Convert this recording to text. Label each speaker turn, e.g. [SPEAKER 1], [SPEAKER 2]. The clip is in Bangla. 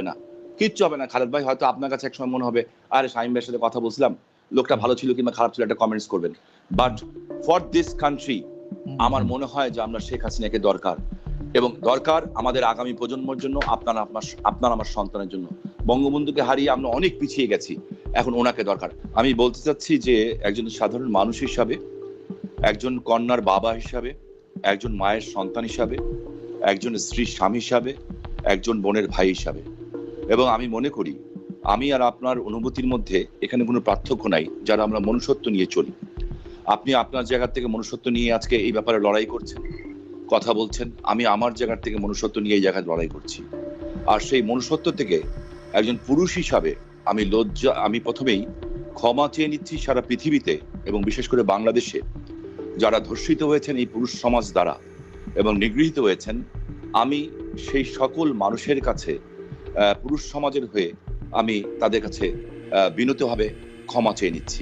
[SPEAKER 1] হবে না, কিচ্ছু হবে না। খালেদ ভাই হয়তো আপনার কাছে একসময় মনে হবে, আরে শামীম ভাইয়ের সাথে কথা বলছিলাম, লোকটা ভালো ছিল কিংবা খারাপ ছিল একটা কমেন্টস করবেন। বাট ফর দিস কান্ট্রি আমার মনে হয় যে আমরা শেখ হাসিনাকে দরকার, এবং দরকার আমাদের আগামী প্রজন্মের জন্য, আপনার আমার সন্তানের জন্য। বঙ্গবন্ধুকে হারিয়ে আমরা অনেক পিছিয়ে গেছি, এখন ওনাকে দরকার। আমি বলতে চাচ্ছি যে একজন সাধারণ মানুষ হিসাবে, একজন কন্যার বাবা হিসাবে, একজন মায়ের সন্তান হিসাবে, একজন স্ত্রীর স্বামী হিসাবে, একজন বোনের ভাই হিসাবে, এবং আমি মনে করি আমি আর আপনার অনুভূতির মধ্যে এখানে কোনো পার্থক্য নাই, যারা আমরা মনুষ্যত্ব নিয়ে চলি। আপনি আপনার জায়গা থেকে মনুষ্যত্ব নিয়ে আজকে এই ব্যাপারে লড়াই করছেন, কথা বলছেন, আমি আমার জায়গা থেকে মনুষ্যত্ব নিয়ে এই জায়গায় লড়াই করছি। আর সেই মনুষ্যত্ব থেকে একজন পুরুষ হিসাবে আমি প্রথমেই ক্ষমা চেয়ে নিচ্ছি সারা পৃথিবীতে এবং বিশেষ করে বাংলাদেশে যারা ধর্ষিত হয়েছেন এই পুরুষ সমাজ দ্বারা এবং নিগৃহীত হয়েছেন। আমি সেই সকল মানুষের কাছে পুরুষ সমাজের হয়ে আমি তাদের কাছে বিনীতভাবে ক্ষমা চেয়ে নিচ্ছি।